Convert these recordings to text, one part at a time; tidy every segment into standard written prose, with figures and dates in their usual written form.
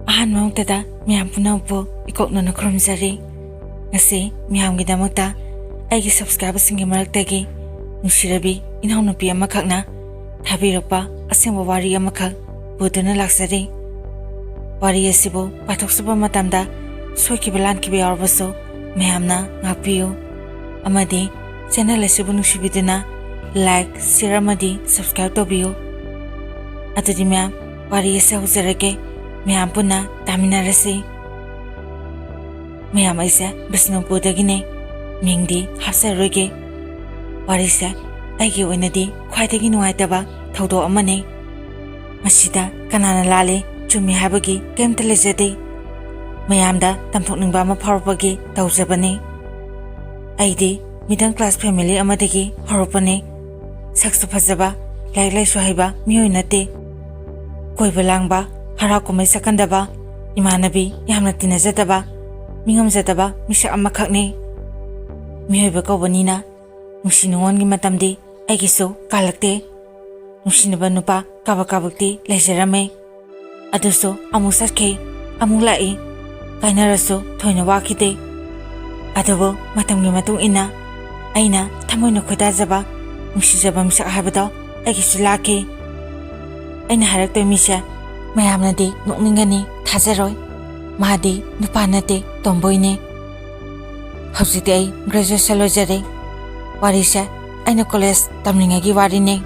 ꯑꯍꯥꯟꯕꯃꯛꯇꯗ ꯃꯌꯥꯝ ꯄꯨꯝꯅꯃꯛꯄꯨ ꯏꯀꯣꯛꯅꯅ ꯈꯨꯔꯨꯝꯖꯔꯤ. ꯉꯁꯤ ꯃꯌꯥꯝꯒꯤꯗꯃꯛꯇ ꯑꯩꯒꯤ ꯁꯕꯁꯀ꯭ꯔꯥꯏꯕꯔꯁꯤꯡꯒꯤ ꯃꯔꯛꯇꯒꯤ ꯅꯨꯡꯁꯤꯔꯕꯤ ꯏꯅꯥꯎꯅꯨꯄꯤ ꯑꯃꯈꯛꯅ ꯊꯥꯕꯤꯔꯛꯄ ꯑꯁꯦꯡꯕ ꯋꯥꯔꯤ ꯑꯃꯈꯛ ꯄꯨꯗꯨꯅ ꯂꯥꯛꯆꯔꯤ. ꯋꯥꯔꯤ ꯑꯁꯤꯕꯨ ꯄꯥꯊꯣꯛꯆꯕ ꯃꯇꯝꯗ ꯁꯣꯏꯈꯤꯕ ꯂꯥꯟꯈꯤꯕ ꯌꯥꯎꯔꯕꯁꯨ ꯃꯌꯥꯝꯅ ꯉꯥꯛꯄꯤꯌꯨ. ꯑꯃꯗꯤ ꯆꯦꯅꯦꯜ ꯑꯁꯤꯕꯨ ꯅꯨꯡꯁꯤꯕꯤꯗꯨꯅ ꯂꯥꯏꯛ, ꯁꯦꯌꯔ ꯑꯃꯗꯤ ꯁꯕꯁꯀ꯭ꯔꯥꯏꯕ ꯇꯧꯕꯤꯌꯨ. ꯑꯗꯨꯗꯤ ꯃꯌꯥꯝ ꯋꯥꯔꯤ ꯑꯁꯤ ꯍꯧꯖꯔꯒꯦ. ꯃꯌꯥꯝ ꯄꯨꯟꯅ ꯇꯥꯃꯤꯟꯅꯔꯁꯤ. ꯃꯌꯥꯝ ꯑꯩꯁꯦ ꯕꯤꯁꯅꯨꯄꯨꯔꯗꯒꯤꯅꯦ. ꯃꯤꯡꯗꯤ ꯍꯥꯞꯆꯔꯣꯏꯒꯦ. ꯋꯥꯔꯤꯁꯦ ꯑꯩꯒꯤ ꯑꯣꯏꯅꯗꯤ ꯈ꯭ꯋꯥꯏꯗꯒꯤ ꯅꯨꯡꯉꯥꯏꯇꯕ ꯊꯧꯗꯣꯛ ꯑꯃꯅꯤ. ꯃꯁꯤꯗ ꯀꯅꯥꯅ ꯂꯥꯜꯂꯤ ꯆꯨꯝꯃꯤ ꯍꯥꯏꯕꯒꯤ ꯀꯩꯝꯇ ꯂꯩꯖꯗꯦ. ꯃꯌꯥꯝꯗ ꯇꯝꯊꯣꯛꯅꯤꯡꯕ ꯑꯃ ꯐꯥꯎꯔꯛꯄꯒꯤ ꯇꯧꯖꯕꯅꯤ. ꯑꯩꯗꯤ ꯃꯤꯗꯜ ꯀ꯭ꯂꯥꯁ ꯐꯦꯃꯤꯂꯤ ꯑꯃꯗꯒꯤ ꯍꯧꯔꯛꯄꯅꯤ. ꯁꯛꯁꯨ ꯐꯖꯕ, ꯂꯥꯏꯔꯤꯛ ꯂꯥꯏꯁꯨ ꯍꯩꯕ ꯃꯤꯑꯣꯏ ꯅꯠꯇꯦ. ꯀꯣꯏꯕ ꯂꯥꯡꯕ, ꯍꯔꯥꯎ ꯀꯨꯝꯍꯩ ꯁꯛꯀꯟꯗꯕ, ꯏꯃꯥꯟꯅꯕꯤ ꯌꯥꯝꯅ ꯇꯤꯟꯅꯖꯗꯕ, ꯃꯤꯉꯝꯖꯗꯕ ꯃꯤꯁꯛ ꯑꯃꯈꯛꯅꯤ. ꯃꯤꯑꯣꯏꯕ ꯀꯧꯕꯅꯤꯅ ꯅꯨꯡꯁꯤ ꯅꯨꯡꯉꯣꯟꯒꯤ ꯃꯇꯝꯗꯤ ꯑꯩꯒꯤꯁꯨ ꯀꯥꯜꯂꯛꯇꯦ. ꯅꯨꯡꯁꯤꯅꯕ ꯅꯨꯄꯥ ꯀꯥꯕꯛꯇꯤ ꯂꯩꯖꯔꯝꯃꯦ. ꯑꯗꯨꯁꯨ ꯑꯃꯨꯛ ꯆꯠꯈꯤ, ꯑꯃꯨꯛ ꯂꯥꯛꯏ. ꯀꯥꯏꯅꯔꯁꯨ ꯊꯣꯏꯅ ꯋꯥꯈꯤꯗꯦ. ꯑꯗꯨꯕꯨ ꯃꯇꯝꯒꯤ ꯃꯇꯨꯡ ꯏꯟꯅ ꯑꯩꯅ ꯊꯃꯣꯏꯅ ꯈꯣꯏꯗꯥꯖꯕ, ꯅꯨꯡꯁꯤꯖꯕ ꯃꯤꯁꯛ ꯍꯥꯏꯕꯗꯣ ꯑꯩꯒꯤꯁꯨ ꯂꯥꯛꯈꯤ. ꯑꯩꯅ ꯍꯥꯏꯔꯛꯇꯣꯏ ꯃꯤꯁꯦ ꯃꯌꯥꯝꯅꯗꯤ ꯅꯣꯛꯅꯤꯡꯒꯅꯤ, ꯊꯥꯖꯔꯣꯏ. ꯃꯥꯗꯤ ꯅꯨꯄꯥ ꯅꯠꯇꯦ, ꯇꯣꯝꯕꯣꯏꯅꯦ. ꯍꯧꯖꯤꯛꯇꯤ ꯑꯩ ꯒ꯭ꯔꯦꯖꯨꯑꯦꯁꯟ ꯂꯣꯏꯖꯔꯦ. ꯋꯥꯔꯤꯁꯦ ꯑꯩꯅ ꯀꯣꯂꯦꯖ ꯇꯝꯂꯤꯉꯩꯒꯤ ꯋꯥꯔꯤꯅꯦ.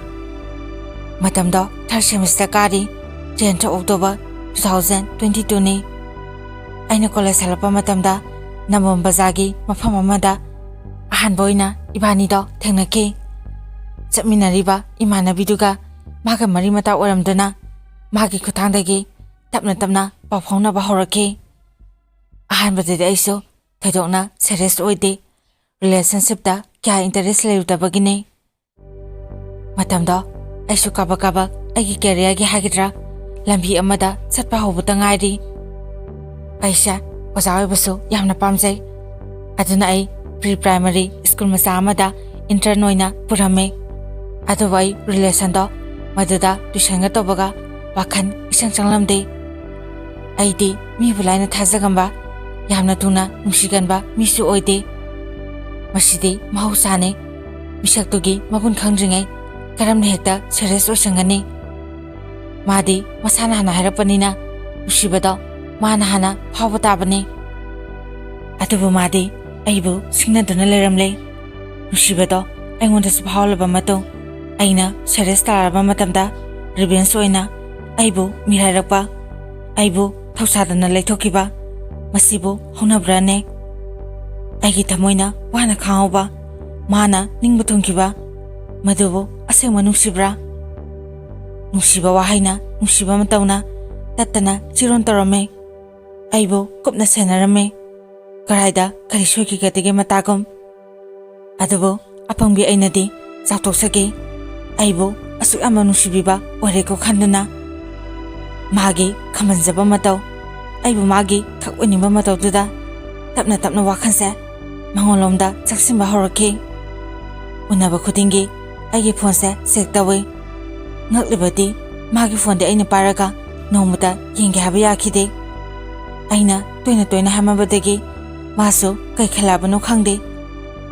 ꯃꯇꯝꯗꯣ 3rd ꯁꯦꯃꯤꯁꯇꯔ ꯀꯥꯔꯤ. 10th October 2022ꯅꯤ. ꯑꯩꯅ ꯀꯣꯂꯦꯖ ꯍꯜꯂꯛꯄ ꯃꯇꯝꯗ ꯅꯝꯕꯣꯜ ꯕꯖꯥꯔꯒꯤ ꯃꯐꯝ ꯑꯃꯗ ꯑꯍꯥꯟꯕ ꯑꯣꯏꯅ ꯏꯕꯥꯅꯤꯗꯣ ꯊꯦꯡꯅꯈꯤ. ꯆꯠꯃꯤꯟꯅꯔꯤꯕ ꯏꯃꯥꯟꯅꯕꯤꯗꯨꯒ ꯃꯥꯒ ꯃꯔꯤ ꯃꯇꯥ ꯑꯣꯏꯔꯝꯗꯨꯅ ꯃꯥꯒꯤ ꯈꯨꯠꯊꯥꯡꯗꯒꯤ ꯇꯞꯅ ꯇꯞꯅ ꯄꯥꯎ ꯐꯥꯎꯅꯕ ꯍꯧꯔꯛꯈꯤ. ꯑꯍꯥꯟꯕꯗꯗꯤ ꯑꯩꯁꯨ ꯊꯣꯏꯗꯣꯛꯅ ꯁꯦꯔꯤꯌꯁ ꯑꯣꯏꯗꯦ. ꯔꯤꯂꯦꯁꯟꯁꯤꯞꯇ ꯀꯌꯥ ꯏꯟꯇꯔꯦꯁ ꯂꯩꯔꯨꯗꯕꯒꯤꯅꯤ. ꯃꯇꯝꯗꯣ ꯑꯩꯁꯨ ꯀꯥꯕꯛ ꯑꯩꯒꯤ ꯀꯦꯔꯤꯌꯔꯒꯤ ꯍꯥꯏꯒꯗ꯭ꯔꯥ ꯂꯝꯕꯤ ꯑꯃꯗ ꯆꯠꯄ ꯍꯧꯕꯇ ꯉꯥꯏꯔꯤ. ꯑꯩꯁꯦ ꯑꯣꯖꯥ ꯑꯣꯏꯕꯁꯨ ꯌꯥꯝꯅ ꯄꯥꯝꯖꯩ. ꯑꯗꯨꯅ ꯑꯩ ꯄ꯭ꯔꯤ ꯄ꯭ꯔꯥꯏꯃꯔꯤ ꯁ꯭ꯀꯨꯜ ꯃꯆꯥ ꯑꯃꯗ ꯏꯟꯇꯔꯟ ꯑꯣꯏꯅ ꯄꯨꯔꯝꯃꯦ. ꯑꯗꯨꯕꯨ ꯑꯩ ꯔꯤꯂꯦꯁꯟꯗꯣ ꯃꯗꯨꯗ ꯇꯨꯏꯁꯟꯒ ꯇꯧꯕꯒ ꯋꯥꯈꯜ ꯏꯆꯪ ꯆꯪꯂꯝꯗꯦ. ꯑꯩꯗꯤ ꯃꯤꯕꯨ ꯂꯥꯏꯅ ꯊꯥꯖꯒꯟꯕ, ꯌꯥꯝꯅ ꯊꯨꯅ ꯅꯨꯡꯁꯤꯒꯟꯕ ꯃꯤꯁꯨ ꯑꯣꯏꯗꯦ. ꯃꯁꯤꯗꯤ ꯃꯍꯧꯁꯥꯅꯤ. ꯃꯤꯁꯛꯇꯨꯒꯤ ꯃꯒꯨꯟ ꯈꯪꯗ꯭ꯔꯤꯉꯩ ꯀꯔꯝꯅ ꯍꯦꯛꯇ ꯁꯦꯔꯤꯌꯁ ꯑꯣꯏꯁꯟꯒꯅꯤ. ꯃꯥꯗꯤ ꯃꯁꯥꯅ ꯍꯥꯟꯅ ꯍꯥꯏꯔꯛꯄꯅꯤꯅ ꯅꯨꯡꯁꯤꯕꯗꯣ ꯃꯥꯅ ꯍꯥꯟꯅ ꯐꯥꯎꯕ ꯇꯥꯕꯅꯤ. ꯑꯗꯨꯕꯨ ꯃꯥꯗꯤ ꯑꯩꯕꯨ ꯁꯤꯡꯅꯗꯨꯅ ꯂꯩꯔꯝꯂꯦ. ꯅꯨꯡꯁꯤꯕꯗꯣ ꯑꯩꯉꯣꯟꯗꯁꯨ ꯐꯥꯎꯂꯕ ꯃꯇꯨꯡ ꯑꯩꯅ ꯁꯦꯔꯤꯌꯁ ꯇꯥꯔꯕ ꯃꯇꯝꯗ ꯔꯤꯚꯦꯟꯁ ꯑꯣꯏꯅ ꯑꯩꯕꯨ ꯃꯤꯔꯥꯏꯔꯛꯄ, ꯑꯩꯕꯨ ꯊꯧꯁꯥꯗꯅ ꯂꯩꯊꯣꯛꯈꯤꯕ, ꯃꯁꯤꯕꯨ ꯍꯧꯅꯕ꯭ꯔꯅꯦ? ꯑꯩꯒꯤ ꯊꯃꯣꯏꯅ ꯋꯥꯅ ꯈꯥꯡꯍꯧꯕ, ꯃꯥꯅ ꯅꯤꯡꯕ ꯊꯨꯡꯈꯤꯕ, ꯃꯗꯨꯕꯨ ꯑꯁꯦꯡꯕ ꯅꯨꯡꯁꯤꯕ꯭ꯔꯥ? ꯅꯨꯡꯁꯤꯕ ꯋꯥꯍꯩꯅ, ꯅꯨꯡꯁꯤꯕ ꯃꯇꯧꯅ ꯇꯠꯇꯅ ꯆꯤꯔꯣꯟ ꯇꯧꯔꯝꯃꯦ. ꯑꯩꯕꯨ ꯀꯨꯞꯅ ꯁꯦꯟꯅꯔꯝꯃꯦ. ꯀꯔꯥꯏꯗ ꯀꯔꯤ ꯁꯣꯏꯈꯤꯒꯗꯒꯦ ꯃꯇꯥꯒꯨꯝ. ꯑꯗꯨꯕꯨ ꯑꯄꯪꯕꯤ ꯑꯩꯅꯗꯤ ꯆꯥꯎꯊꯣꯛꯆꯈꯤ. ꯑꯩꯕꯨ ꯑꯁꯨꯛ ꯌꯥꯝꯅ ꯅꯨꯡꯁꯤꯕꯤꯕ ꯑꯣꯏꯔꯦꯀꯣ ꯈꯟꯗꯨꯅ. ꯃꯥꯒꯤ ꯈꯝꯕꯟꯖꯕ ꯃꯇꯧ, ꯑꯩꯕꯨ ꯃꯥꯒꯤ ꯈꯛ ꯑꯣꯏꯅꯤꯡꯕ ꯃꯇꯧꯗꯨꯗ ꯇꯞꯅ ꯋꯥꯈꯜꯁꯦ ꯃꯉꯣꯟꯂꯣꯝꯗ ꯆꯪꯁꯤꯟꯕ ꯍꯧꯔꯛꯈꯤ. ꯎꯅꯕ ꯈꯨꯗꯤꯡꯒꯤ ꯑꯩꯒꯤ ꯐꯣꯟꯁꯦ ꯆꯦꯛ ꯇꯧꯏ. ꯉꯛꯂꯤꯕꯗꯤ ꯃꯥꯒꯤ ꯐꯣꯟꯗꯤ ꯑꯩꯅ ꯄꯥꯏꯔꯒ ꯅꯣꯡꯃꯇ ꯌꯦꯡꯒꯦ ꯍꯥꯏꯕ ꯌꯥꯈꯤꯗꯦ. ꯑꯩꯅ ꯇꯣꯏꯅ ꯍꯥꯏꯃꯟꯕꯗꯒꯤ ꯃꯥꯁꯨ ꯀꯩ ꯈꯜꯂꯕꯅꯣ ꯈꯪꯗꯦ.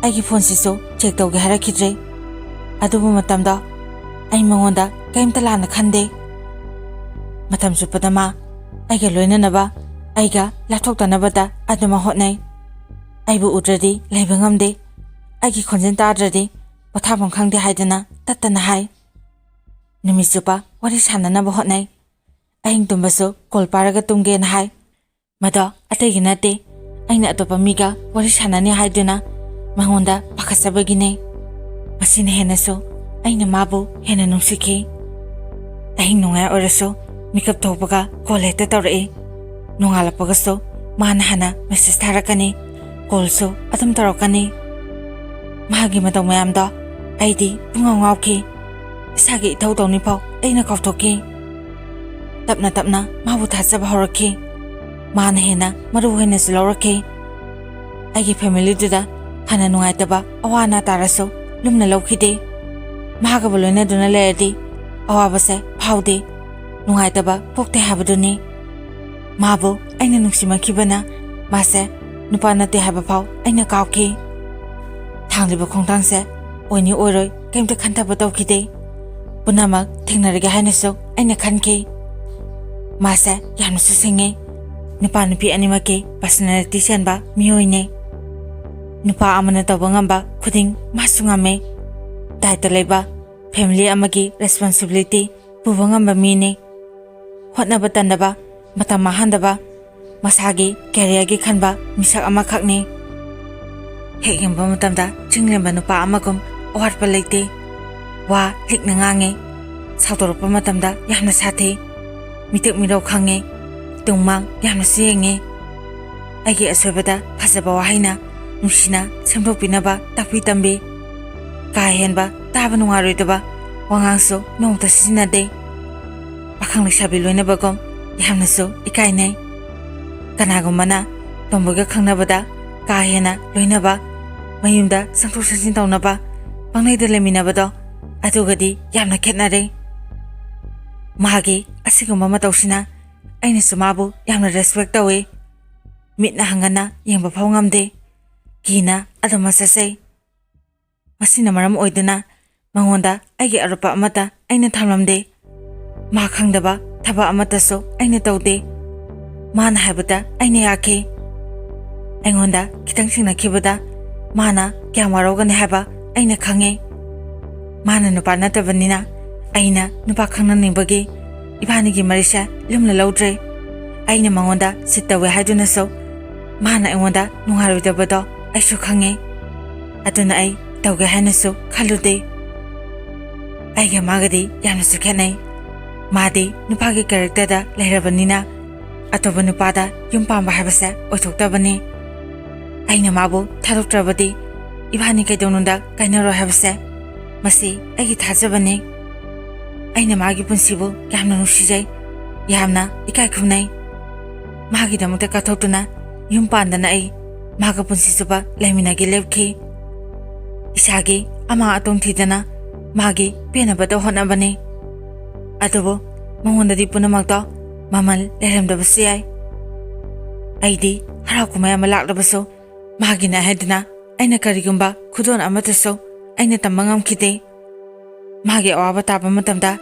ꯑꯩꯒꯤ ꯐꯣꯟꯁꯤꯁꯨ ꯆꯦꯛ ꯇꯧꯒꯦ ꯍꯥꯏꯔꯛꯈꯤꯗ꯭ꯔꯦ. ꯑꯗꯨꯕꯨ ꯃꯇꯝꯗꯣ ꯑꯩ ꯃꯉꯣꯟꯗ ꯀꯔꯤꯝꯇ ꯂꯥꯟꯅ ꯈꯟꯗꯦ. ꯃꯇꯝ ꯆꯨꯞꯄꯗ ꯃꯥ ꯑꯩꯒ ꯂꯣꯏꯅꯅꯕ, ꯑꯩꯒ ꯂꯥꯞꯊꯣꯛꯇꯅꯕꯗ ꯑꯗꯨꯃꯛ ꯍꯣꯠꯅꯩ. ꯑꯩꯕꯨ ꯎꯗ꯭ꯔꯗꯤ ꯂꯩꯕ ꯉꯝꯗꯦ. ꯑꯩꯒꯤ ꯈꯣꯟꯖꯦꯜ ꯇꯥꯗ꯭ꯔꯗꯤ ꯄꯣꯊꯥꯐꯝ ꯈꯪꯗꯦ ꯍꯥꯏꯗꯅ ꯇꯠꯇꯅ ꯍꯥꯏ. ꯅꯨꯃꯤꯠ ꯆꯨꯞꯄ ꯋꯥꯔꯤ ꯁꯥꯟꯅꯅꯕ ꯍꯣꯠꯅꯩ. ꯑꯍꯤꯡ ꯇꯨꯝꯕꯁꯨ ꯀꯣꯜ ꯄꯥꯏꯔꯒ ꯇꯨꯝꯒꯦꯅ ꯍꯥꯏ. ꯃꯗꯣ ꯑꯇꯩꯒꯤ ꯅꯠꯇꯦ, ꯑꯩꯅ ꯑꯇꯣꯞꯄ ꯃꯤꯒ ꯋꯥꯔꯤ ꯁꯥꯟꯅꯅꯤ ꯍꯥꯏꯗꯨꯅ ꯃꯉꯣꯟꯗ ꯄꯥꯈꯠꯆꯕꯒꯤꯅꯦ. ꯃꯁꯤꯅ ꯍꯦꯟꯅꯁꯨ ꯑꯩꯅ ꯃꯥꯕꯨ ꯍꯦꯟꯅ ꯅꯨꯡꯁꯤꯈꯤ. ꯑꯍꯤꯡ ꯅꯣꯡꯌꯥꯏ ꯑꯣꯏꯔꯁꯨ ꯃꯤꯀꯞ ꯊꯣꯛꯄꯒ ꯀꯣꯜ ꯍꯦꯛꯇ ꯇꯧꯔꯛꯏ. ꯅꯣꯡꯉꯥꯜꯂꯛꯄꯒꯁꯨ ꯃꯥꯅ ꯍꯥꯟꯅ ꯃꯦꯁꯦꯖ ꯊꯥꯔꯛꯀꯅꯤ, ꯀꯣꯜꯁꯨ ꯑꯗꯨꯝ ꯇꯧꯔꯛꯀꯅꯤ. ꯃꯥꯒꯤ ꯃꯇꯧ ꯃꯌꯥꯝꯗꯣ ꯑꯩꯗꯤ ꯄꯨꯡꯉꯥꯎ ꯉꯥꯎꯈꯤ. ꯏꯁꯥꯒꯤ ꯏꯊꯧ ꯇꯧꯅꯤꯐꯥꯎ ꯑꯩꯅ ꯀꯥꯎꯊꯣꯛꯈꯤ. ꯇꯞꯅ ꯃꯥꯕꯨ ꯊꯥꯖꯕ ꯍꯧꯔꯛꯈꯤ. ꯃꯥꯅ ꯍꯦꯟꯅ ꯃꯔꯨ ꯑꯣꯏꯅꯁꯨ ꯂꯧꯔꯛꯈꯤ. ꯑꯩꯒꯤ ꯐꯦꯃꯤꯂꯤꯗꯨꯗ ꯐꯅ ꯅꯨꯡꯉꯥꯏꯇꯕ ꯑꯋꯥ ꯑꯅꯥ ꯇꯥꯔꯁꯨ ꯂꯨꯝꯅ ꯂꯧꯈꯤꯗꯦ. ꯃꯥꯒꯕꯨ ꯂꯣꯏꯅꯗꯨꯅ ꯂꯩꯔꯗꯤ ꯑꯋꯥꯕꯁꯦ ꯐꯥꯎꯗꯦ, ꯅꯨꯡꯉꯥꯏꯇꯕ ꯄꯣꯛꯇꯦ ꯍꯥꯏꯕꯗꯨꯅꯤ. Mabu aina nungsimakibana mase nupa natte haba phau aina kaukhi thangliba khongtangse oini oiroi kaimta khantaba tawkhide punamak thengnarige hainasu aina khankhi mase yamnasu singe nupa nupi animake personality senba miyoine nupa amana tawba ngamba khuding masungame daita leba family amagi responsibility puba ngamba mine hotnaba tandaba matam mahandaba masagi career gi khanba misak ama khakni hek yamba matamda chinglemba nupa amagum awatpa leite wa likna ngange sautoropa matamda yamna sathe mitek mirau khange tungmang yamna siyenge agi asobada phajaba wahaina nusina semdopinaba takpi tambi ka henba taba nungaroidaba wangangso nongta sisinade pakhang leksabi loinabagom yamnasu ikainai kanagumana tomboga khangnabada ka hena loinaba mayumda sangthok sanjin tawnaba pangnaida leminabado adugadi yamna khetnare magi asiguma matawsina aina sumabu yamna respect tawe mitna hangana yengba phawngamde kina adama sasai masina maram oiduna mangonda aigi arupa amata aina thamlamde ma khangdaba thaba amataso aina tawde mana habata aina yakhe aingonda kitang singna khibada mana kyamarawgane haba aina khange mana nupa natabanina aina nupa khangna nimbagi ibanigi marisa lumla lawdre aina mangonda sitawe haiduna so mana aingonda nungaroidabado aishu khange aduna ai tawge hanasu khalude aiga magadi yamnasu khenai madi nupagi character da leirabanina atoba nupada yumpamba habase oithoktabani aina mabu thadoktrabadi ibani kaidonunda kainaro habase masi aigi thajabani aina magi punsibu yamna nusijai yamna ikai khumnai magi damuta kathotuna yumpandana ai maga punsi suba laiminagi lepki isagi ama atong thidana magi penabada honabani adubo mangondadi punamakto mamal leramdabasi ai aidi harakumaya malaklabaso magina hedna aina karigumba khudon amataso aina tambangam khide magi awaba taba matamda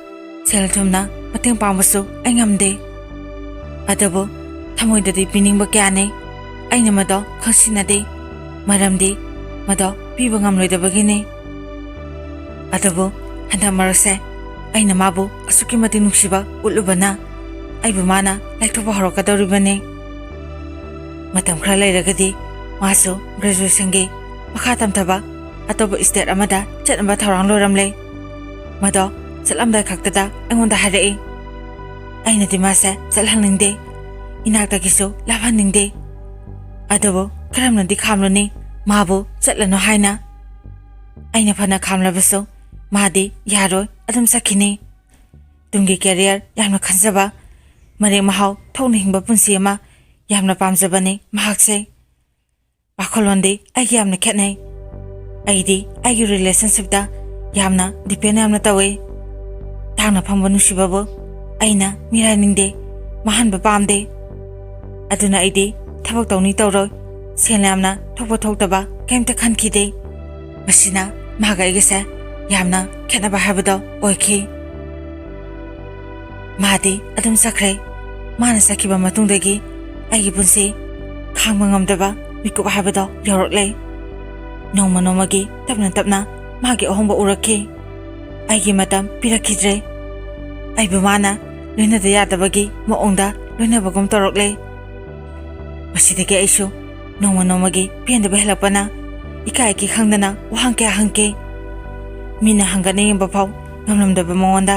selthumna mateng pangbaso aingamde adubo thamoidadi piningba kyane aina mado khangsinade maramdi mado piba ngamloidabagine adubo handa marase aina mabu asuki mati nungsiba ulubana aibu mana laithoba horokadoribane matam khra lairagadi maso graduation gi makha tamthaba atoba state amada chatnaba thorang loramle mado salamda khaktada angonda harai aina dimasa salhaningde inakta giso labhaningde adobo karamna di khamloni mabu chatlano haina aina phana khamlabaso madi yaroi adum sakhini tungi career yamna khanjaba mare mahau thongna hingba punsi ama yamna pamjabani mahakse pakholonde aigi yamna khetnai aidi aigi relationship da yamna depend yamna tawe thangna phangba nusibabo aina mirainingde mahanba pamde aduna aidi thabak tawni tawroi senlamna thokba thoktaba kaimta khankhide masina maga igese yamna khenaba habado oikhi madi adum sakre mana sakhiba matungdagi aigi punsi khangba ngamdaba mikup habado yorokle nongma nomagi tapna magi ohomba urakhi aigi matam pirakhidre aibu mana loinada yadabagi maongda loinabagum torokle masidagi aishu nongma nomagi pendaba helapana ikai ki khangdana wahang kya hangke mina hangane yamba phau ngamlamdaba mongonda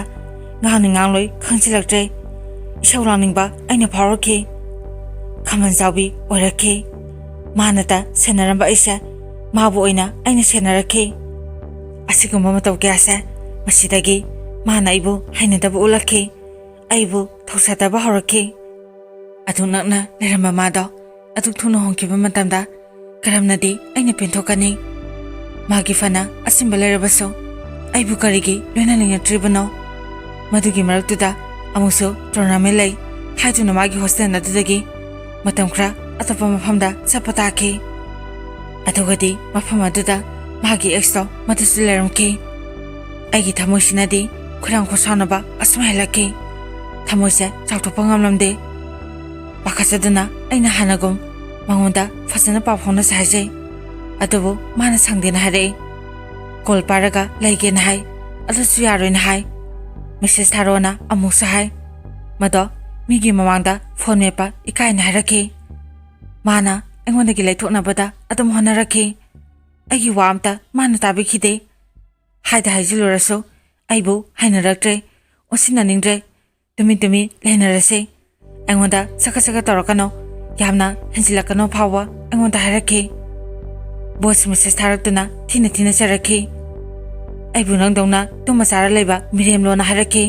ngani ngangloi khangsilaktre isawrangningba aina phawrakhi khaman jawi orakhi manata senaramba isa mabu oina aina senarakhi asigumba mataw kyasa masidagi mana ibu hainadaba ulakhi aibu thosataba horakhi adunakna leramba mado aduk thuna hongkiba matamda karamnadi aina penthokani magi fana asimba lerabaso aibu karigi loina linga tribano madugi maraktuda amuso tournament lay haiduna magi hostel adudagi matam khra atapa mafamda chapa taki adugadi mafam aduda magi exto matusu leramki aigi thamoisinadi khurang khosanaba asma helaki thamoise chawtopa ngamlamde pakhasaduna aina hanagum mangonda fasana pafona sajai adubu mana sangdena hare kol paraga laigena hai adasu yaroina hai message tharona amusa hai mado migi mamangda phone mepa ikaina haraki mana engondagi laithoknabada adum honaraki aigi wamta mana tabikhide haida haijiluraso aibu hainaraktre osinaningdre tumi lainarase engonda saka torakano yamna hensilakano phawa engonda haraki voice message tharakuna thina charaki aibu nangdongna tumasara leiba miremlona haraki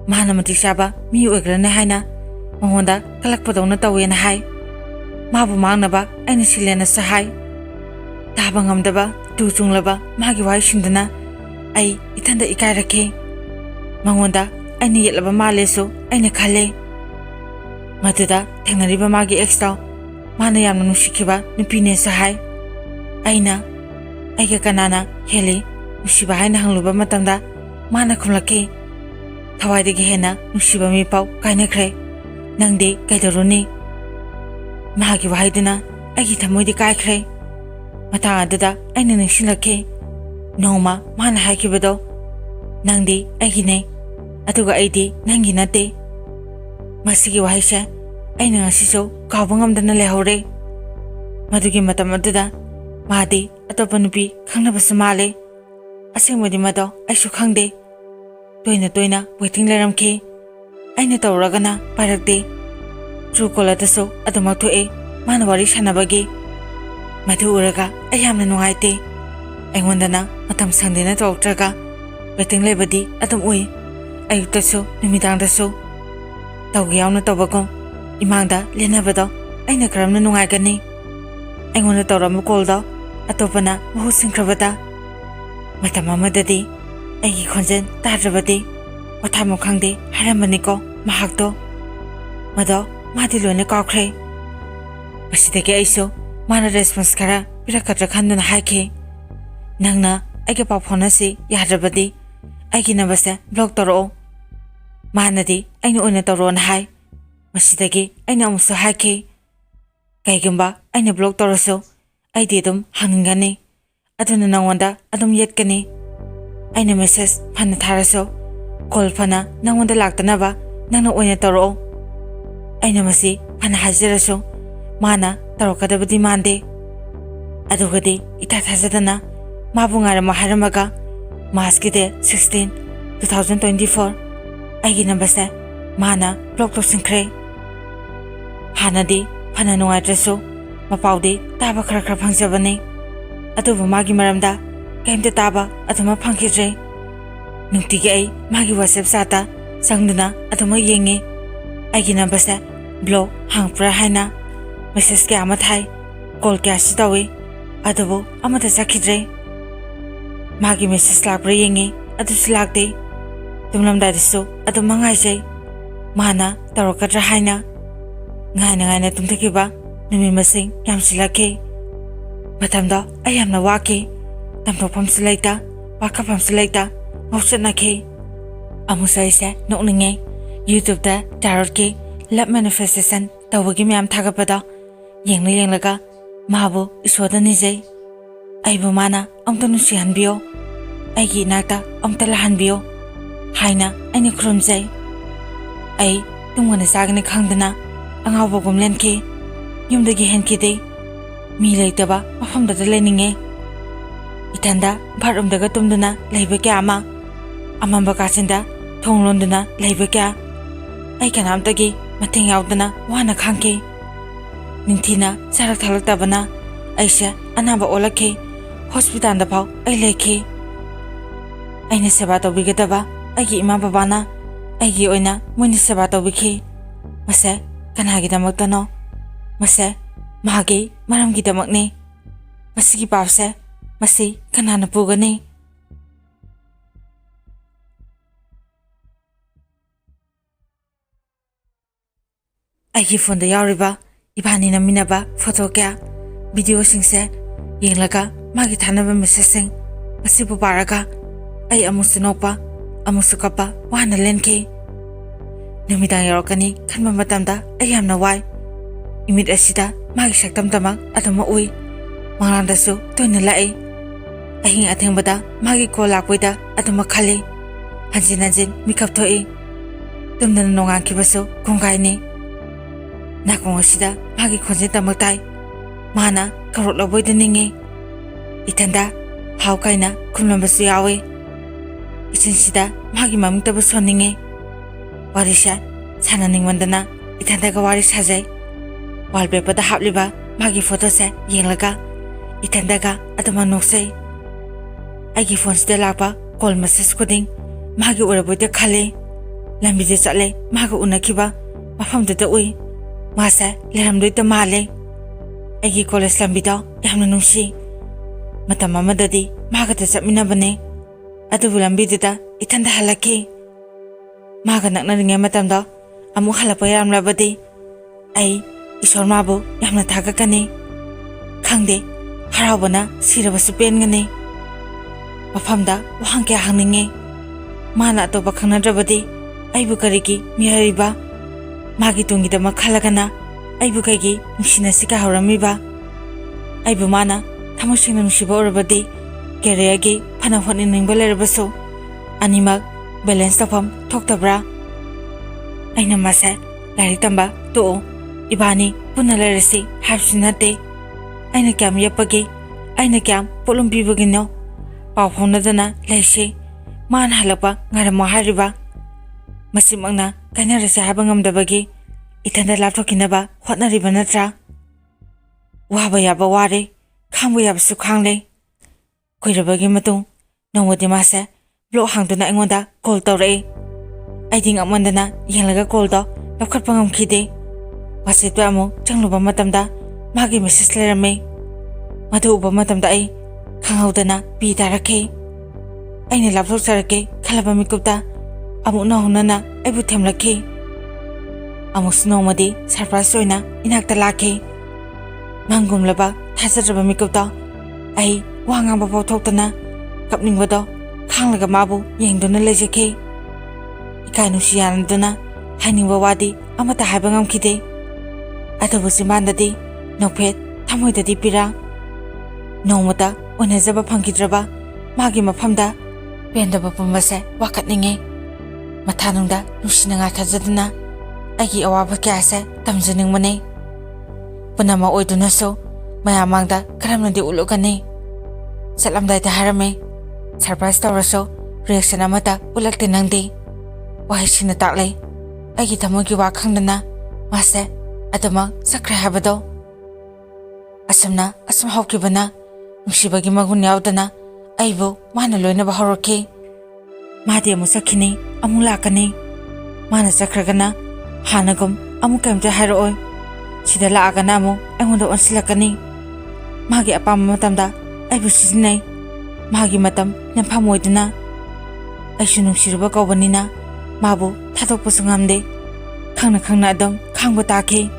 mana mati saba mi oigrana haina mangonda kalakpadona tawena hai mabu mangnaba aina silena sahai taba ngamdaba tu chunglaba magi wai sindana ai ithanda ikairaki mangonda aina yelaba maleso aina khale maduda thengnariba magi exta mana yamna nusikiba nupine sahai aina aiga kanana heli nusiba haina hangluba matamda mana khumlaki thawaidagi hena nusiba mi pau kainakre nangdi kaidaruni mahagi wahaiduna aigi thamoidi kaikre mata aduda aina ningsilaki noma mana haikibado nangdi aigine aduga eidi nangi natte masigi wahaisa aina ngasiso kawba ngamdana lehore madugi matam aduda madi atopa nupi khangnabasu male asengmodi mado aisu khangde toina waiting leramki aina tawragana parakde True daso adumaktoe mana wari sanabagi madu uraga ayamna nungaite aingondana matam sangdena tawtraga waiting lebadi adum ui ayuktaso numidangdaso tawgiyawna tawbagom imangda lenabado aina karamna nungaigani aingonda tawramba kolda atopana mahu singkrabada matam amadadi aigi khonjen tadrabadi wathamu khangde haramaniko mahakto mado madi loine kakre basidagi aiso mana response kara pirakatra khanduna haike nangna aige pawphona si yadrabadi aigi nabasa block toro manadi aina oina toron hai basidagi aina amuso haike kaigumba aina block toroso aidi dum hangingani aduna nangwanda adum yetkani aina message phana tharaso call phana nangwanda laktanaba nangna oina toro aina masi phana hajiraso mana tarokadabadi mande adugadi ita thajadana mabungara maharamaga maskide 16 2024 aigi nambasa mana block to sinkre hanadi phana nungadraso mapaudi taba khara phangjabani adubu magi maramda kaimta taba aduma phangkidre nungtigi ai magi whatsapp sata sangduna aduma yengi aigi nambasa blog hangpra haina message ke amathai call ke asitawi adubu amata sakidre magi message lakpra yengi adusi lakde tumlamda diso adu mangaijai mana tarokadra haina ngaina tumthakiba numi masing yamsilake matamda ayamna wake tamthopam silaita pakapam silaita ngauchatnake amusaise nokninge YouTube da tarot ke love manifestation tawagi myam thagapada yenglaga mabu isoda nijai aibu mana amta nusihanbiyo aigi nakta amta lahanbiyo haina aini khurumjai ai tungwana sagni khangdana angawbogum lenke yumdagi henkide mi leitaba mafamda leninge itanda bharumdaga tumduna leiba kya amamba kasinda thonglonduna leiba kya ai kanamtagi mateng yaudana wana khangke ningthina sarak thalaktabana aisha anaba olakhe hospital da phaw ai lekhe aina seba tawbigadaba aigi ima babana aigi oina moini seba tawbikhe mase kanagi damaktano mase magi maramgi damakne masigi pawse masi kanana pugani ꯑꯩꯒꯤ ꯐꯣꯟꯗ ꯌꯥꯎꯔꯤꯕ ꯏꯕꯥꯅꯤ ꯅꯝꯃꯤꯟꯅꯕ photo ꯀꯌꯥ ꯚꯤꯗꯤꯑꯣꯁꯤꯡꯁꯦ ꯌꯦꯡꯂꯒ ꯃꯥꯒꯤ ꯊꯥꯅꯕ ꯃꯦꯁꯦꯖꯁꯤꯡ ꯑꯁꯤꯕꯨ ꯄꯥꯔꯒ ꯑꯩ ꯑꯃꯨꯛꯁꯨ ꯅꯣꯛꯄ ꯑꯃꯨꯛꯁꯨ ꯀꯞꯄ ꯋꯥꯅ ꯂꯦꯟꯈꯤ꯫ ꯅꯨꯃꯤꯗꯥꯡ ꯌꯧꯔꯛꯀꯅꯤ ꯈꯟꯕ ꯃꯇꯝꯗ ꯑꯩ ꯌꯥꯝꯅ ꯋꯥꯏ꯫ ꯏꯃꯤꯠ ꯑꯁꯤꯗ ꯃꯥꯒꯤ ꯁꯛꯇꯝꯇꯃꯛ ꯑꯗꯨꯃꯛ ꯎꯏ, ꯃꯪꯂꯥꯟꯗꯁꯨ ꯇꯣꯏꯅ ꯂꯥꯛꯏ꯫ ꯑꯍꯤꯡ ꯑꯊꯦꯡꯕꯗ ꯃꯥꯒꯤ ꯀꯣꯜ ꯂꯥꯛꯄꯩꯗ ꯑꯗꯨꯃꯛ ꯈꯜꯂꯤ꯫ ꯍꯟꯖꯤꯟ ꯍꯟꯖꯤꯟ ꯃꯤꯀꯞ ꯊꯣꯛꯏ, ꯇꯨꯝꯗꯅ ꯅꯣꯡꯉꯥꯟꯈꯤꯕꯁꯨ ꯀꯣꯡꯒꯥꯏꯅꯤ꯫ ꯅꯥꯀꯣꯡ ꯑꯁꯤꯗ ꯃꯥꯒꯤ ꯈꯣꯟꯖꯦꯜꯇꯃꯛ ꯇꯥꯏ, ꯃꯥꯅ ꯀꯧꯔꯛꯂꯕꯣꯏꯗ ꯅꯤꯡꯏ꯫ ꯏꯊꯟꯗ ꯍꯥꯎ ꯀꯥꯏꯅ ꯈꯨꯝꯂꯝꯕꯁꯨ ꯌꯥꯎꯏ꯫ ꯏꯆꯤꯟꯁꯤꯗ ꯃꯥꯒꯤ ꯃꯃꯤꯡꯇꯕꯨ ꯁꯣꯟꯅꯤꯡꯏ꯫ ꯋꯥꯔꯤꯁꯦ ꯁꯥꯟꯅꯅꯤꯡꯃꯟꯗꯅ ꯏꯊꯟꯗꯒ ꯋꯥꯔꯤ ꯁꯥꯖꯩ꯫ ꯋꯥꯜꯄꯦꯄꯔꯗ ꯍꯥꯞꯂꯤꯕ ꯃꯥꯒꯤ ꯐꯣꯇꯣꯁꯦ ꯌꯦꯡꯂꯒ ꯏꯊꯟꯗꯒ ꯑꯗꯨꯃꯛ ꯅꯣꯛꯆꯩ꯫ ꯑꯩꯒꯤ ꯐꯣꯟꯁꯤꯗ ꯂꯥꯛꯄ ꯀꯣꯜ ꯃꯦꯁꯦꯖ ꯈꯨꯗꯤꯡ ꯃꯥꯒꯤ ꯑꯣꯏꯔꯕꯣꯏꯗ ꯈꯜꯂꯤ꯫ ꯂꯝꯕꯤꯗ ꯆꯠꯂꯦ, ꯃꯥꯒ ꯎꯅꯈꯤꯕ ꯃꯐꯝꯗꯨꯗ ꯎꯏ, ꯃꯥꯁꯦ ꯂꯩꯔꯝꯗꯣꯏꯇ ꯃꯥꯜꯂꯦ꯫ ꯑꯩꯒꯤ ꯀꯣꯂꯦꯖ ꯂꯝꯕꯤꯗꯣ ꯌꯥꯝꯅ ꯅꯨꯡꯁꯤ꯫ ꯃꯇꯝ ꯑꯃꯗꯗꯤ ꯃꯥꯒꯗ ꯆꯠꯃꯤꯟꯅꯕꯅꯦ, ꯑꯗꯨꯕꯨ ꯂꯝꯕꯤꯗꯨꯗ ꯏꯊꯟꯗ ꯍꯜꯂꯛꯈꯤ꯫ ꯃꯥꯒ ꯅꯛꯅꯔꯤꯉꯩ ꯃꯇꯝꯗꯣ ꯑꯃꯨꯛ ꯍꯜꯂꯛꯄ ꯌꯥꯔꯝꯂꯕꯗꯤ ꯑꯩ ꯏꯁꯣꯔ ꯃꯥꯕꯨ ꯌꯥꯝꯅ ꯊꯥꯒꯠꯀꯅꯤ꯫ ꯈꯪꯗꯦ, ꯍꯔꯥꯎꯕꯅ ꯁꯤꯔꯕꯁꯨ ꯄꯦꯟꯒꯅꯤ꯫ ꯃꯐꯝꯗ ꯋꯥꯍꯪ ꯀꯌꯥ ꯍꯪꯅꯤꯡꯉꯤ꯫ ꯃꯥꯅ ꯑꯇꯣꯞꯄ ꯈꯪꯅꯗ꯭ꯔꯕꯗꯤ ꯑꯩꯕꯨ ꯀꯔꯤꯒꯤ ꯃꯤꯔꯥꯏꯔꯤꯕ? ꯃꯥꯒꯤ ꯇꯨꯡꯒꯤꯗꯃꯛ ꯈꯜꯂꯒꯅ ꯑꯩꯕꯨ ꯀꯩꯒꯤ ꯅꯨꯡꯁꯤꯅꯁꯤ ꯀꯥꯏꯍꯧꯔꯝꯃꯤꯕ? ꯑꯩꯕꯨ ꯃꯥꯅ ꯊꯃꯣꯏ ꯁꯦꯡꯅ ꯅꯨꯡꯁꯤꯕ ꯑꯣꯏꯔꯕꯗꯤ ꯀꯦꯔꯤꯌꯔꯒꯤ ꯐꯅ ꯍꯣꯠꯅꯅꯤꯡꯕ ꯂꯩꯔꯕꯁꯨ ꯑꯅꯤꯃꯛ ꯕꯦꯂꯦꯟꯁ ꯇꯧꯐꯝ ꯊꯣꯛꯇꯕ꯭ꯔꯥ? ꯑꯩꯅ ꯃꯥꯁꯦ ꯂꯥꯏꯔꯤꯛ ꯇꯝꯕ ꯇꯣꯛꯎ, ꯏꯕꯥꯅꯤ ꯄꯨꯟꯅ ꯂꯩꯔꯁꯤ ꯍꯥꯏꯕꯁꯨ ꯅꯠꯇꯦ꯫ ꯑꯩꯅ ꯀꯌꯥꯝ ꯌꯦꯞꯄꯒꯦ? ꯑꯩꯅ ꯀꯌꯥꯝ ꯄꯣꯠꯂꯨꯝ ꯄꯤꯕꯒꯤꯅꯣ? ꯄꯥꯎ ꯐꯥꯎꯅꯗꯅ ꯂꯩꯁꯤ, ꯃꯥꯅ ꯍꯜꯂꯛꯄ ꯉꯥꯏꯔꯝꯃꯣ ꯍꯥꯏꯔꯤꯕ? ꯃꯁꯤꯃꯛꯅ ꯀꯥꯏꯅꯔꯁꯦ ꯍꯥꯏꯕ ꯉꯝꯗꯕꯒꯤ ꯏꯊꯟꯗ ꯂꯥꯞꯊꯣꯛꯈꯤꯅꯕ ꯍꯣꯠꯅꯔꯤꯕ ꯅꯠꯇ꯭ꯔꯥ? ꯋꯥꯕ ꯌꯥꯕ ꯋꯥꯔꯦ, ꯈꯥꯡꯕ ꯌꯥꯕꯁꯨ ꯈꯥꯡꯂꯦ꯫ ꯀꯨꯏꯔꯕꯒꯤ ꯃꯇꯨꯡ ꯅꯣꯡꯃꯗꯤ ꯃꯥꯁꯦ ꯕ꯭ꯂꯣꯛ ꯍꯥꯡꯗꯨꯅ ꯑꯩꯉꯣꯟꯗ ꯀꯣꯜ ꯇꯧꯔꯛꯏ꯫ ꯑꯩꯗꯤ ꯉꯛꯃꯟꯗꯅ ꯌꯦꯡꯂꯒ ꯀꯣꯜꯗꯣ ꯂꯧꯈꯠꯄ ꯉꯝꯈꯤꯗꯦ꯫ ꯋꯥꯆꯦꯞꯇ ꯑꯃꯨꯛ ꯆꯪꯂꯨꯕ ꯃꯇꯝꯗ ꯃꯥꯒꯤ ꯃꯦꯁꯦꯖ ꯂꯩꯔꯝꯃꯤ꯫ ꯃꯗꯨ ꯎꯕ ꯃꯇꯝꯗ ꯑꯩ ꯈꯪꯍꯧꯗꯅ ꯄꯤ ꯇꯥꯔꯛꯈꯤ꯫ ꯑꯩꯅ ꯂꯥꯞꯊꯣꯛꯆꯔꯛꯀꯦ ꯈꯜꯂꯕ ꯃꯤꯀꯨꯞꯇ ꯑꯃꯨꯛ ꯅꯧꯍꯧꯅꯅ ꯑꯩꯕꯨ ꯊꯦꯝꯂꯛꯈꯤ꯫ ꯑꯃꯨꯛꯁꯨ ꯅꯣꯡꯃꯗꯤ ꯁꯔꯄ꯭ꯔꯥꯏꯖ ꯑꯣꯏꯅ ꯏꯅꯥꯛꯇ ꯂꯥꯛꯈꯤ꯫ ꯃꯪꯒꯨꯝꯂꯕ ꯊꯥꯖꯗ꯭ꯔꯕ ꯃꯤꯀꯨꯞꯇꯣ ꯑꯩ ꯋꯥ ꯉꯥꯡꯕ ꯐꯥꯎ ꯊꯣꯛꯇꯅ ꯀꯞꯅꯤꯡꯕꯗꯣ ꯈꯥꯡꯂꯒ ꯃꯥꯕꯨ ꯌꯦꯡꯗꯨꯅ ꯂꯩꯖꯈꯤ꯫ ꯏꯀꯥꯏ ꯅꯨꯡꯁꯤ ꯌꯥꯅꯗꯨꯅ ꯍꯥꯏꯅꯤꯡꯕ ꯋꯥꯗꯤ ꯑꯃꯠꯇ ꯍꯥꯏꯕ ꯉꯝꯈꯤꯗꯦ꯫ ꯑꯗꯨꯕꯨ ꯆꯤꯟꯕꯥꯟꯗꯗꯤ ꯅꯣꯛꯐꯦꯠ, ꯊꯃꯣꯏꯗꯗꯤ ꯄꯤꯔꯥ꯫ ꯅꯣꯡꯃꯇ ꯎꯅꯖꯕ ꯐꯪꯈꯤꯗ꯭ꯔꯕ ꯃꯥꯒꯤ ꯃꯐꯝꯗ ꯄꯦꯟꯗꯕ ꯄꯨꯝꯕꯁꯦ ꯋꯥꯀꯠꯅꯤꯡꯉꯤ꯫ ꯃꯊꯥꯅꯨꯡꯗ ꯅꯨꯡꯁꯤꯅ ꯉꯥꯏꯊꯖꯗꯨꯅ ꯑꯩꯒꯤ ꯑꯋꯥꯕ ꯀꯌꯥꯁꯦ ꯇꯝꯖꯅꯤꯡꯕꯅꯤ꯫ ꯄꯨꯝꯅꯃꯛ ꯑꯣꯏꯗꯨꯅꯁꯨ ꯃꯌꯥꯝ ꯃꯥꯡꯗ ꯀꯔꯝꯅꯗꯤ ꯎꯠꯂꯨꯒꯅꯤ? ꯆꯠꯂꯝꯗꯥꯏꯗ ꯍꯥꯏꯔꯝꯃꯤ, ꯁꯔꯄ꯭ꯔꯥꯏꯖ ꯇꯧꯔꯁꯨ ꯔꯤꯑꯦꯛꯁꯟ ꯑꯃꯠꯇ ꯎꯠꯂꯛꯇꯦ ꯅꯪꯗꯤ꯫ ꯋꯥꯍꯩꯁꯤꯡꯅ ꯇꯥꯛꯂꯦ ꯑꯩꯒꯤ ꯊꯃꯣꯏꯒꯤ ꯋꯥ ꯈꯪꯗꯅ ꯃꯥꯁꯦ ꯑꯗꯨꯃꯛ ꯆꯠꯈ꯭ꯔꯦ ꯍꯥꯏꯕꯗꯣ꯫ ꯑꯁꯨꯝꯅ ꯑꯁꯨꯝ ꯍꯧꯈꯤꯕꯅ ꯅꯨꯡꯁꯤꯕꯒꯤ ꯃꯒꯨꯟ ꯌꯥꯎꯗꯅ ꯑꯩꯕꯨ ꯃꯥꯅ ꯂꯣꯏꯅꯕ ꯍꯧꯔꯛꯈꯤ꯫ ꯃꯥꯗꯤ ꯑꯃꯨꯛ ꯆꯠꯈꯤꯅꯤ, ꯑꯃꯨꯛ ꯂꯥꯛꯀꯅꯤ꯫ ꯃꯥꯅ ꯆꯠꯈ꯭ꯔꯒꯅ ꯍꯥꯟꯅꯒꯨꯝ ꯑꯃꯨꯛ ꯀꯩꯝꯇ ꯍꯥꯏꯔꯛꯑꯣꯏ꯫ ꯁꯤꯗ ꯂꯥꯛꯑꯒꯅ ꯑꯃꯨꯛ ꯑꯩꯉꯣꯟꯗ ꯑꯣꯟꯁꯤꯜꯂꯛꯀꯅꯤ꯫ ꯃꯥꯒꯤ ꯑꯄꯥꯝꯕ ꯃꯇꯝꯗ ꯑꯩꯕꯨ ꯁꯤꯖꯤꯟꯅꯩ, ꯃꯥꯒꯤ ꯃꯇꯝ ꯂꯦꯟꯐꯝ ꯑꯣꯏꯗꯨꯅ꯫ ꯑꯩꯁꯨ ꯅꯨꯡꯁꯤꯔꯨꯕ ꯀꯧꯕꯅꯤꯅ ꯃꯥꯕꯨ ꯊꯥꯗꯣꯛꯄꯁꯨ ꯉꯝꯗꯦ꯫ ꯈꯪꯅ ꯈꯪꯅ ꯑꯗꯨꯝ ꯈꯥꯡꯕ ꯇꯥꯈꯤ꯫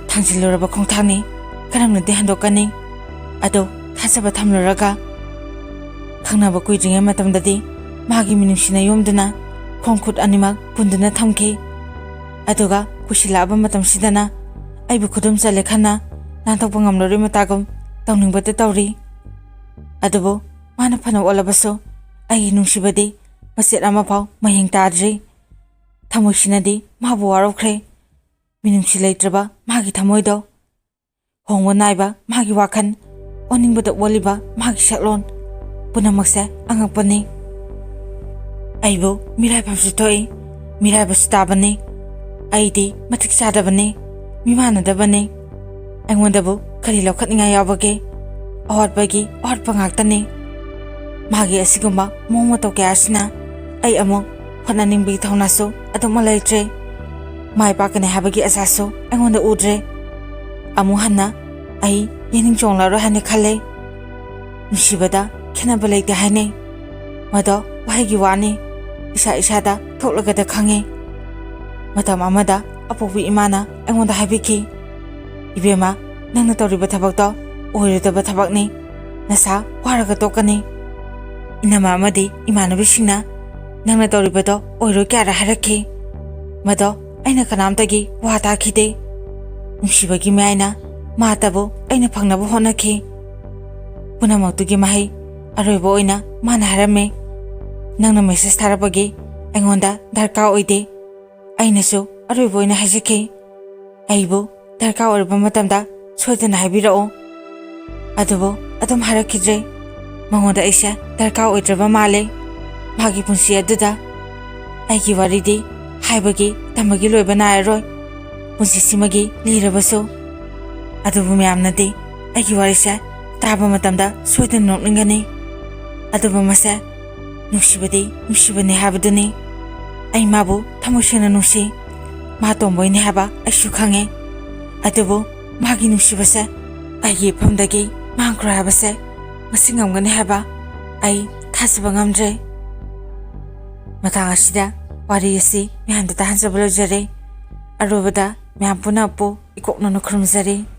ꯊꯥꯡꯖꯤꯜꯂꯨꯔꯕ ꯈꯣꯡꯊꯥꯡꯅꯤ, ꯀꯔꯝꯅꯗꯤ ꯍꯟꯗꯣꯛꯀꯅꯤ? ꯑꯗꯣ ꯊꯥꯖꯕ ꯊꯝꯂꯨꯔꯒ ꯈꯪꯅꯕ ꯀꯨꯏꯗ꯭ꯔꯤꯉꯩ ꯃꯇꯝꯗꯗꯤ ꯃꯥꯒꯤ ꯃꯤꯅꯨꯡꯁꯤꯅ ꯌꯣꯝꯗꯨꯅ ꯈꯣꯡ ꯈꯨꯠ ꯑꯅꯤꯃꯛ ꯄꯨꯟꯗꯨꯅ ꯊꯝꯈꯤ꯫ ꯑꯗꯨꯒ ꯀꯨꯏꯁꯤꯜꯂꯛꯑꯕ ꯃꯇꯝꯁꯤꯗꯅ ꯑꯩꯕꯨ ꯈꯨꯗꯨꯝ ꯆꯜꯂꯦ ꯈꯟꯅ ꯅꯥꯟꯊꯣꯛꯄ ꯉꯝꯂꯔꯣꯏ ꯃꯇꯥꯒꯨꯝ ꯇꯧꯅꯤꯡꯕꯇ ꯇꯧꯔꯤ꯫ ꯑꯗꯨꯕꯨ ꯃꯥꯅ ꯐꯅ ꯑꯣꯜꯂꯕꯁꯨ ꯑꯩꯒꯤ ꯅꯨꯡꯁꯤꯕꯗꯤ ꯃꯆꯦꯠ ꯑꯃꯐꯥꯎ ꯃꯌꯦꯡ ꯇꯥꯗ꯭ꯔꯤ꯫ ꯊꯃꯣꯏꯁꯤꯅꯗꯤ ꯃꯥꯕꯨ ꯋꯥꯔꯧꯈ꯭ꯔꯦ, ꯃꯤꯅꯨꯡꯁꯤ ꯂꯩꯇ꯭ꯔꯕ ꯃꯥꯒꯤ ꯊꯃꯣꯏꯗꯣ, ꯍꯣꯡꯕ ꯅꯥꯏꯕ ꯃꯥꯒꯤ ꯋꯥꯈꯜ, ꯑꯣꯅꯤꯡꯕꯗ ꯑꯣꯜꯂꯤꯕ ꯃꯥꯒꯤ ꯁꯛꯂꯣꯟ, ꯄꯨꯝꯅꯃꯛꯁꯦ ꯑꯉꯛꯄꯅꯤ꯫ ꯑꯩꯕꯨ ꯃꯤꯔꯥꯏꯐꯝꯁꯨ ꯊꯣꯛꯏ, ꯃꯤꯔꯥꯏꯕꯁꯨ ꯇꯥꯕꯅꯤ꯫ ꯑꯩꯗꯤ ꯃꯇꯤꯛ ꯆꯥꯗꯕꯅꯤ, ꯃꯤꯃꯥꯟꯅꯗꯕꯅꯤ꯫ ꯑꯩꯉꯣꯟꯗꯕꯨ ꯀꯔꯤ ꯂꯧꯈꯠꯅꯤꯡꯉꯥꯏ ꯌꯥꯎꯕꯒꯦ? ꯑꯋꯥꯠꯄꯒꯤ ꯑꯋꯥꯠꯄ ꯉꯥꯛꯇꯅꯤ꯫ ꯃꯥꯒꯤ ꯑꯁꯤꯒꯨꯝꯕ ꯃꯑꯣꯡ ꯃꯇꯧ ꯀꯌꯥ ꯑꯁꯤꯅ ꯑꯩ ꯑꯃꯨꯛ ꯍꯣꯠꯅꯅꯤꯡꯕꯒꯤ ꯊꯧꯅꯥꯁꯨ ꯑꯗꯨꯃꯛ ꯂꯩꯇ꯭ꯔꯦ꯫ ꯃꯥꯏ ꯄꯥꯛꯀꯅꯤ ꯍꯥꯏꯕꯒꯤ ꯑꯁꯥꯁꯨ ꯑꯩꯉꯣꯟꯗ ꯎꯗ꯭ꯔꯦ꯫ ꯑꯃꯨꯛ ꯍꯟꯅ ꯑꯩ ꯌꯦꯅꯤꯡ ꯆꯣꯡꯂꯔꯣꯏ ꯍꯥꯏꯅ ꯈꯜꯂꯦ꯫ ꯅꯨꯡꯁꯤꯕꯗ ꯈꯦꯠꯅꯕ ꯂꯩꯇꯦ ꯍꯥꯏꯅꯩ, ꯃꯗꯣ ꯋꯥꯍꯩꯒꯤ ꯋꯥꯅꯤ, ꯏꯁꯥ ꯏꯁꯥꯗ ꯊꯣꯛꯂꯒꯗ ꯈꯪꯉꯤ꯫ ꯃꯇꯝ ꯑꯃꯗ ꯑꯄꯣꯛꯄꯤ ꯏꯃꯥꯅ ꯑꯩꯉꯣꯟꯗ ꯍꯥꯏꯕꯤꯈꯤ, "ꯏꯕꯦꯝꯃ, ꯅꯪꯅ ꯇꯧꯔꯤꯕ ꯊꯕꯛꯇꯣ ꯑꯣꯏꯔꯣꯏꯗꯕ ꯊꯕꯛꯅꯤ, ꯅꯁꯥ ꯋꯥꯔꯒ ꯇꯣꯛꯀꯅꯤ." ꯏꯅꯝꯃ ꯑꯃꯗꯤ ꯏꯃꯥꯟꯅꯕꯤꯁꯤꯡꯅ ꯅꯪꯅ ꯇꯧꯔꯤꯕꯗꯣ ꯑꯣꯏꯔꯣꯏ ꯀꯌꯥꯔ ꯍꯥꯏꯔꯛꯈꯤ, ꯃꯗꯣ ꯑꯩꯅ ꯀꯅꯥꯝꯇꯒꯤ ꯋꯥ ꯇꯥꯈꯤꯗꯦ꯫ ꯅꯨꯡꯁꯤꯕꯒꯤ ꯃꯌꯥꯏꯅ ꯃꯥꯇꯕꯨ ꯑꯩꯅ ꯐꯪꯅꯕ ꯍꯣꯠꯅꯈꯤ꯫ ꯄꯨꯝꯅꯃꯛꯇꯨꯒꯤ ꯃꯍꯩ ꯑꯔꯣꯏꯕ ꯑꯣꯏꯅ ꯃꯥꯅ ꯍꯥꯏꯔꯝꯃꯦ, "ꯅꯪꯅ ꯃꯦꯁꯦꯖ ꯊꯥꯔꯛꯄꯒꯤ ꯑꯩꯉꯣꯟꯗ ꯗꯔꯀꯥꯔ ꯑꯣꯏꯗꯦ." ꯑꯩꯅꯁꯨ ꯑꯔꯣꯏꯕ ꯑꯣꯏꯅ ꯍꯥꯏꯖꯈꯤ, "ꯑꯩꯕꯨ ꯗꯔꯀꯥꯔ ꯑꯣꯏꯔꯕ ꯃꯇꯝꯗ ꯁꯣꯏꯗꯅ ꯍꯥꯏꯕꯤꯔꯛꯑꯣ." ꯑꯗꯨꯕꯨ ꯑꯗꯨꯝ ꯍꯥꯏꯔꯛꯈꯤꯗ꯭ꯔꯦ꯫ ꯃꯉꯣꯟꯗ ꯑꯩꯁꯦ ꯗꯔꯀꯥꯔ ꯑꯣꯏꯗ꯭ꯔꯕ ꯃꯥꯜꯂꯦ꯫ ꯃꯥꯒꯤ ꯄꯨꯟꯁꯤ ꯑꯗꯨꯗ ꯑꯩꯒꯤ ꯋꯥꯔꯤꯗꯤ ꯍꯥꯏꯕꯒꯤ ꯇꯝꯕꯒꯤ ꯂꯣꯏꯕ ꯅꯥꯏꯔꯔꯣꯏ, ꯄꯨꯟꯁꯤꯁꯤꯃꯒꯤ ꯂꯤꯔꯕꯁꯨ꯫ ꯑꯗꯨꯕꯨ ꯃꯌꯥꯝꯅꯗꯤ ꯑꯩꯒꯤ ꯋꯥꯔꯤꯁꯦ ꯇꯥꯕ ꯃꯇꯝꯗ ꯁꯣꯏꯗꯅ ꯅꯣꯛꯅꯤꯡꯒꯅꯤ꯫ ꯑꯗꯨꯕꯨ ꯃꯁꯦ ꯅꯨꯡꯁꯤꯕꯗꯤ ꯅꯨꯡꯁꯤꯕꯅꯤ ꯍꯥꯏꯕꯗꯨꯅꯤ꯫ ꯑꯩ ꯃꯥꯕꯨ ꯊꯃꯣꯏ ꯁꯦꯡꯅ ꯅꯨꯡꯁꯤ, ꯃꯥ ꯇꯣꯝꯕꯣꯏꯅꯤ ꯍꯥꯏꯕ ꯑꯩꯁꯨ ꯈꯪꯉꯦ꯫ ꯑꯗꯨꯕꯨ ꯃꯥꯒꯤ ꯅꯨꯡꯁꯤꯕꯁꯦ ꯑꯩꯒꯤ ꯏꯐꯝꯗꯒꯤ ꯃꯥꯡꯈ꯭ꯔꯣ ꯍꯥꯏꯕꯁꯦ ꯉꯁꯤ ꯉꯝꯒꯅꯤ ꯍꯥꯏꯕ ꯑꯩ ꯊꯥꯖꯕ ꯉꯝꯗ꯭ꯔꯦ꯫ ꯃꯇꯥꯡ ꯑꯁꯤꯗ ꯋꯥꯔꯤ ꯑꯁꯤ ꯃꯌꯥꯝꯗ ꯇꯥꯍꯟꯖꯕ ꯂꯣꯏꯖꯔꯦ꯫ ꯑꯔꯣꯏꯕꯗ ꯃꯌꯥꯝ ꯄꯨꯟꯅ ꯏꯀꯣꯛꯅꯅ ꯈꯨꯔꯨꯝꯖꯔꯤ꯫